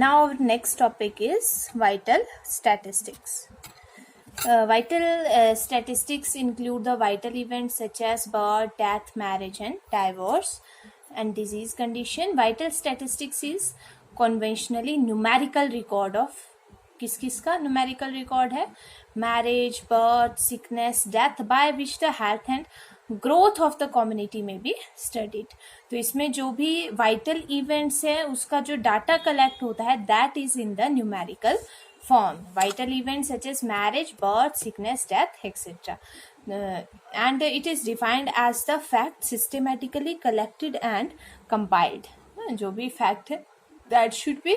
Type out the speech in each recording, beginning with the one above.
Now our next topic is vital statistics. Vital statistics include the vital events such as birth, death, marriage and divorce and disease condition. Vital statistics is conventionally numerical record of किसका numerical record है, marriage, birth, sickness, death, by which the health and growth of the community may be studied. तो इसमें जो भी vital events है उसका जो data collect होता है that is in the numerical form. Vital events such as marriage, birth, sickness, death, etc. And it is defined as the fact systematically collected and compiled. जो भी fact है that should be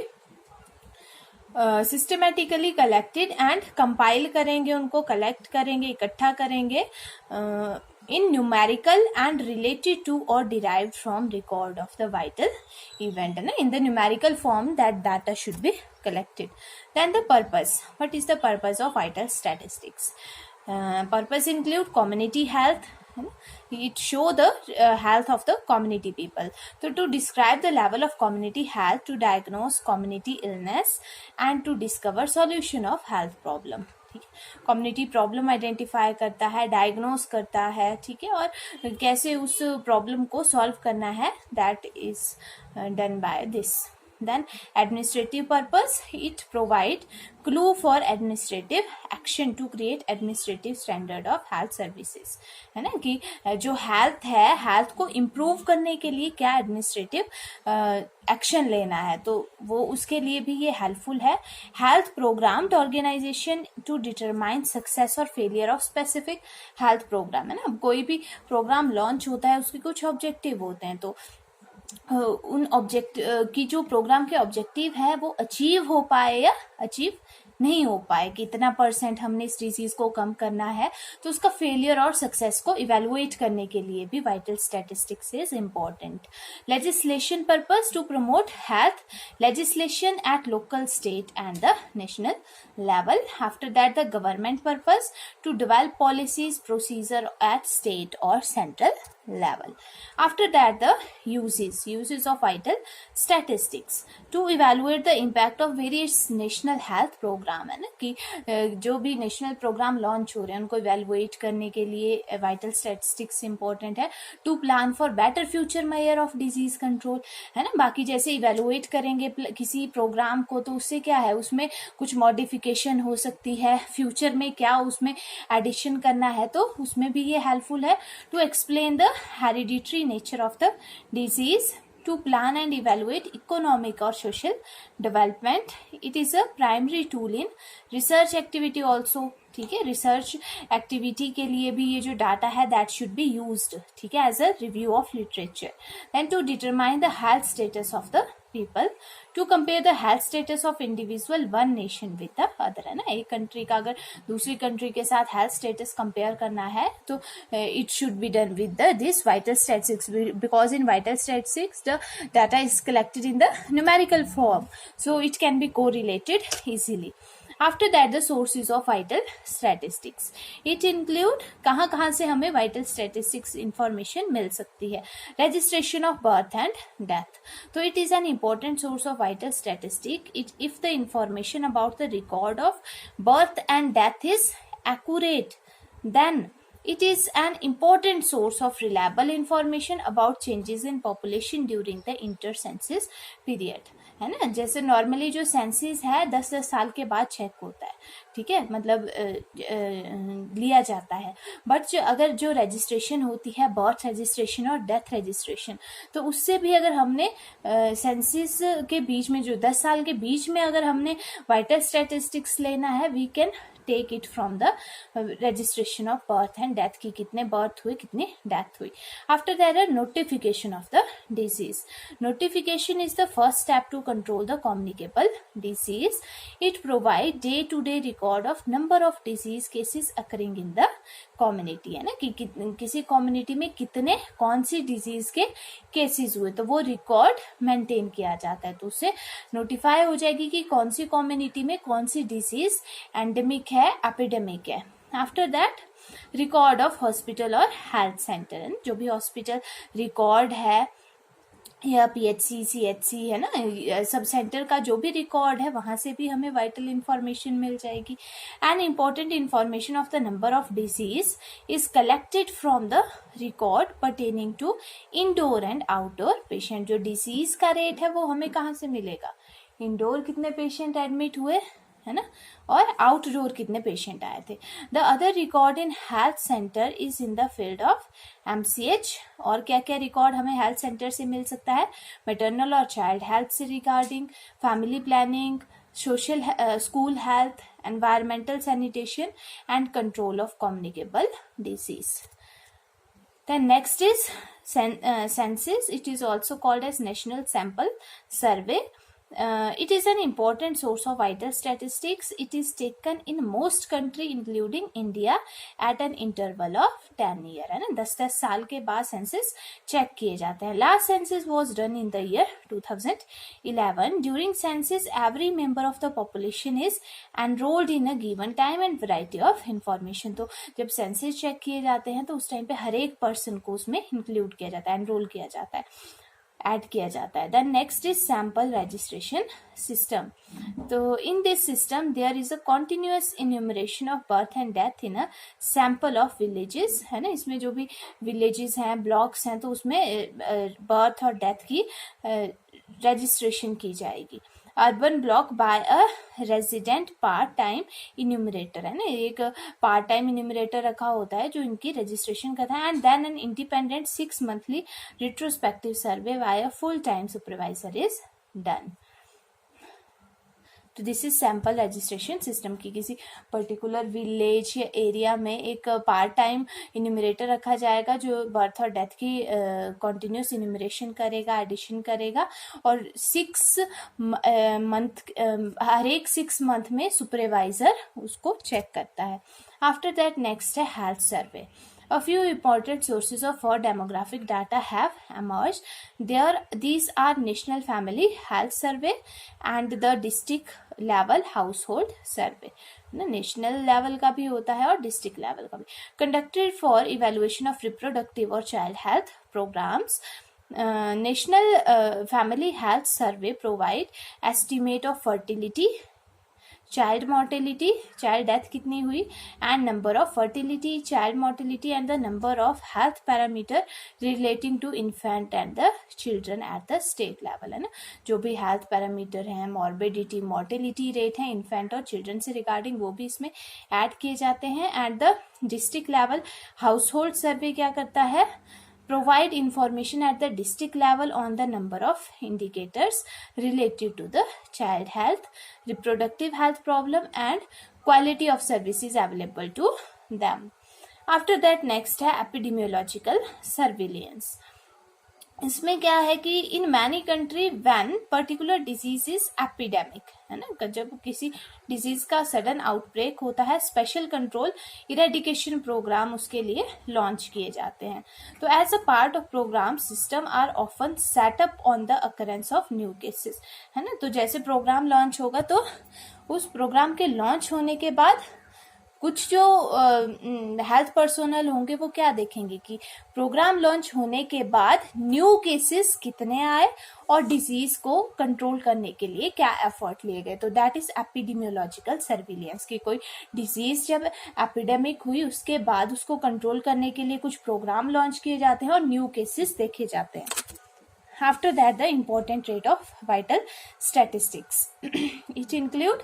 systematically collected and compile करेंगे, उनको collect करेंगे, इकट्ठा करेंगे in numerical and related to or derived from record of the vital event. In the numerical form that data should be collected. Then the purpose. What is the purpose of vital statistics? Purpose include community health. It show the health of the community people. So to describe the level of community health, to diagnose community illness and to discover solution of health problem. Community problem identify करता है, diagnose करता है, ठीक है, और कैसे उस problem को सॉल्व करना है, that is done by this. Then administrative purpose, it provide clue for administrative action to create administrative standard of health services. है ना, कि जो हेल्थ है, हेल्थ को इम्प्रूव करने के लिए क्या एडमिनिस्ट्रेटिव एक्शन लेना है, तो वो उसके लिए भी ये हेल्पफुल है. Health program organization to determine success और failure of specific health program. है ना, कोई भी प्रोग्राम लॉन्च होता है उसके कुछ ऑब्जेक्टिव होते हैं, तो उन ऑब्जेक्ट की जो प्रोग्राम के ऑब्जेक्टिव है वो अचीव हो पाए या अचीव नहीं हो पाए, कितना % हमने इस डिजीज को कम करना है, तो उसका फेलियर और सक्सेस को इवेलुएट करने के लिए भी vital statistics is important. Legislation purpose to promote health legislation at local, state and the national level. After that the government purpose to develop policies procedure at state or central level. After that the uses of vital statistics to evaluate the impact of various national health program. है ना, कि जो भी national programme launch हो रहे हैं उनको evaluate करने के लिए वाइटल स्टैटिस्टिक्स इंपॉर्टेंट है. To plan for better future measure of disease control. है ना, बाकी जैसे इवेलुएट करेंगे किसी प्रोग्राम को तो उससे क्या है, उसमें कुछ मॉडिफिकेशन हो सकती है, फ्यूचर में क्या उसमें एडिशन करना है, तो उसमें भी ये हेल्पफुल है. To explain the hereditary nature of the disease, to plan and evaluate economic or social development. It is a primary tool in research activity also. ठीक है, रिसर्च एक्टिविटी के लिए भी ये जो डाटा है दैट शुड बी यूज्ड, ठीक है, as a review of literature. Then to determine the health status of the people, to compare the health status of individual one nation with the other. है ना, एक country का अगर दूसरी country के साथ हेल्थ स्टेटस कंपेयर करना है तो it should be done with this vital statistics, because in vital statistics the data is collected in the numerical form, so it can be correlated easily. After that the sources of vital statistics, it include कहाँ से हमें vital statistics information मिल सकती है. Registration of birth and death, तो it is an important source of vital statistic. If the information about the record of birth and death is accurate, then it is an important source of reliable information about changes in population during the inter-census period. है ना, जैसे normally जो senses है 10-10 साल के बाद check होता है, ठीक है, मतलब लिया जाता है. बट अगर जो रजिस्ट्रेशन होती है बर्थ रजिस्ट्रेशन और डेथ रजिस्ट्रेशन, तो उससे भी अगर हमने सेंसिस के बीच में जो 10 साल के बीच में अगर हमने वाइटल स्टैटिस्टिक्स लेना है, we can take it from the registration of birth and death की कितने birth हुए, कितने death हुई. After that a notification of the disease. Notification is the first step to control the communicable disease. It provide day to day record of number of disease cases occurring in the community. है ना, कि किसी community में कितने कौन सी disease के cases हुए, तो वो record maintain किया जाता है, तो उससे notify हो जाएगी कि कौन सी community में कौन सी disease endemic है, एपिडेमिक है. After that record of hospital और हेल्थ सेंटर, जो भी हॉस्पिटल रिकॉर्ड है या PHC CHC है ना, सब सेंटर का जो भी रिकॉर्ड है वहाँ से भी हमें वाइटल इंफॉर्मेशन मिल जाएगी. And important information of the number of disease is collected from the record pertaining to indoor and outdoor patient. जो डिसीज का रेट है वो हमें कहाँ से मिलेगा, इंडोर कितने पेशेंट एडमिट हुए है ना, और आउटडोर कितने पेशेंट आए थे. The other record in health centre is in the field of MCH. और क्या क्या रिकॉर्ड हमें हेल्थ सेंटर से मिल सकता है, मैटरनल और चाइल्ड हेल्थ से regarding, family planning, social school health, environmental sanitation and control of communicable disease. Then next is census. It is also called as National Sample Survey. It is an important source of vital statistics. It is taken in most country including India at an interval of 10 year. है ना, 10 साल के बाद census check किए जाते हैं. Last census was done in the year 2011. During census, every member of the population is enrolled in a given time and variety of information. तो जब सेंसस चेक किए जाते हैं तो उस टाइम पे हर एक पर्सन को उसमें इंक्लूड किया जाता है, एनरोल किया जाता है, ऐड किया जाता है. Then next is sample registration system. तो in this system there is a continuous enumeration of birth and death in a sample of villages. है ना, इसमें जो भी विलेजेस हैं, ब्लॉक्स हैं, तो उसमें बर्थ और डेथ की रजिस्ट्रेशन की जाएगी. Urban block bye a resident part time enumerator. है ना, एक पार्ट टाइम इन्यूमरेटर रखा होता है जो इनकी रजिस्ट्रेशन करता है. And then an independent 6 monthly retrospective survey by a full time supervisor is done. तो this is sample registration system की किसी पर्टिकुलर विलेज या एरिया में एक पार्ट टाइम इन्यूमरेटर रखा जाएगा जो बर्थ और डेथ की कॉन्टिन्यूस इन्यूमरेशन करेगा, एडिशन करेगा, और 6 मंथ हर एक 6 मंथ में सुपरवाइजर उसको चेक करता है. आफ्टर दैट नेक्स्ट है health survey. A few important sources of for demographic data have emerged. These are National Family Health Survey and the District Level Household Survey. National level का भी होता है और district level का भी. Conducted for evaluation of reproductive और child health programs. National Family Health Survey provide estimate of fertility, child mortality, child death कितनी हुई, and number of fertility, child mortality and the number of health parameter relating to infant and the children at the state level. है ना, जो भी health parameter हैं, morbidity, mortality rate है infant और children से रिगार्डिंग, वो भी इसमें ऐड किए जाते हैं. And the district level household survey क्या करता है, provide information at the district level on the number of indicators related to the child health, reproductive health problem and quality of services available to them. After that next है epidemiological surveillance. इसमें क्या है कि in many country when particular disease is epidemic, है ना, जब किसी disease का सडन आउटब्रेक होता है, स्पेशल कंट्रोल इरेडिकेशन प्रोग्राम उसके लिए लॉन्च किए जाते हैं. तो as a part of program system are often setup on the occurrence of new cases. है ना, तो जैसे प्रोग्राम लॉन्च होगा तो उस प्रोग्राम के लॉन्च होने के बाद कुछ जो हेल्थ पर्सोनल होंगे वो क्या देखेंगे कि प्रोग्राम लॉन्च होने के बाद न्यू केसेस कितने आए और डिजीज को कंट्रोल करने के लिए क्या एफर्ट लिए गए. तो दैट इज एपिडेमियोलॉजिकल सर्विलियंस कि कोई डिजीज जब एपिडेमिक हुई उसके बाद उसको कंट्रोल करने के लिए कुछ प्रोग्राम लॉन्च किए जाते हैं और न्यू केसेस देखे जाते हैं. After that, the important rate of vital statistics. It include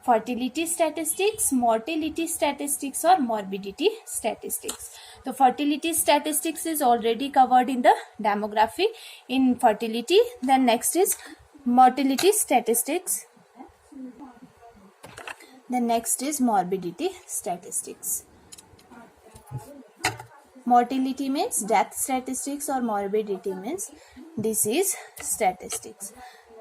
fertility statistics, mortality statistics और morbidity statistics. So fertility statistics is already covered in the demography in fertility. Then next is mortality statistics. Then next is morbidity statistics. Mortality means death statistics or morbidity means disease statistics.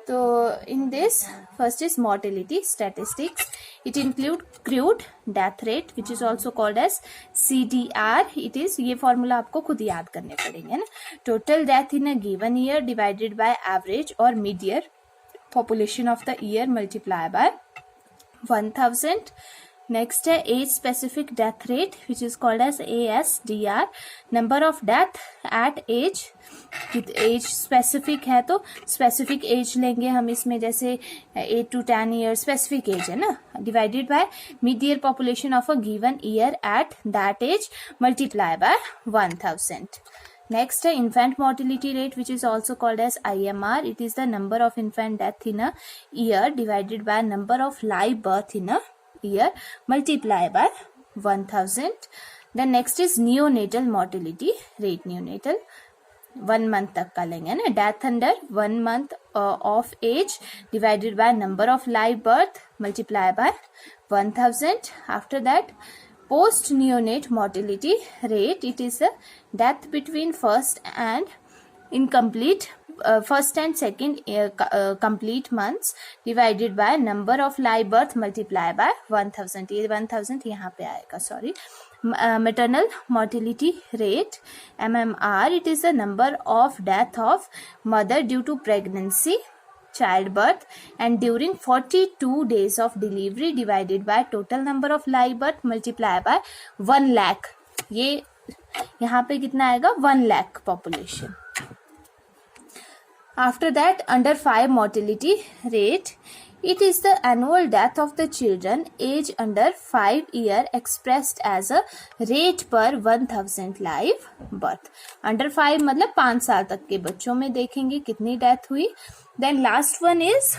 So in this, first is mortality statistics. It include crude death rate which is also called as CDR. It is, ये formula आपको खुद याद करने पड़ेंगे ना. Total death in a given year divided by average or mid-year population of the year multiplied by 1000. Next है age specific death rate which is called as ASDR, number of death at age. Age specific है तो specific as लेंगे हम इसमें, जैसे 8 to 10 year specific age है ना, divided by mid year population of a given year at that age multiply by 1000. Next है infant mortality rate which is also called as IMR. It is the number of infant death in a year divided by number of live birth in a year multiply by 1000. Then next is neonatal mortality rate. Neonatal 1 month तक का लेंगे ना, death under 1 month of age divided by number of live birth multiply by 1000. After that post neonate mortality rate, it is a death between first and incomplete first and second complete months divided by number of live birth multiply by 1000. ये 1000 यहाँ पे आएगा, sorry. maternal mortality rate MMR, it is the number of death of mother due to pregnancy, childbirth and during 42 days of delivery divided by total number of live birth multiply by 1 lakh. ये यहाँ पे कितना आएगा, 1 lakh population. After that under 5 mortality rate, it is the annual death of the children age under 5 year expressed as a rate per 1000 live birth. Under 5 मतलब 5 साल तक के बच्चों में देखेंगे कितनी डेथ हुई. Then last one is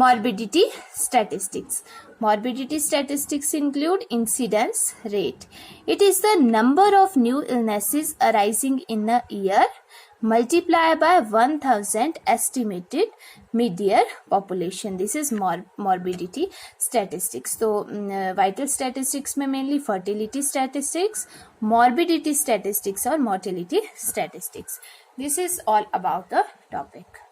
morbidity statistics. Morbidity statistics include incidence rate. It is the number of new illnesses arising in a year multiply by 1000 estimated mid-year population. This is morbidity statistics. So vital statistics में mainly fertility statistics, morbidity statistics और mortality statistics. This is all about the topic.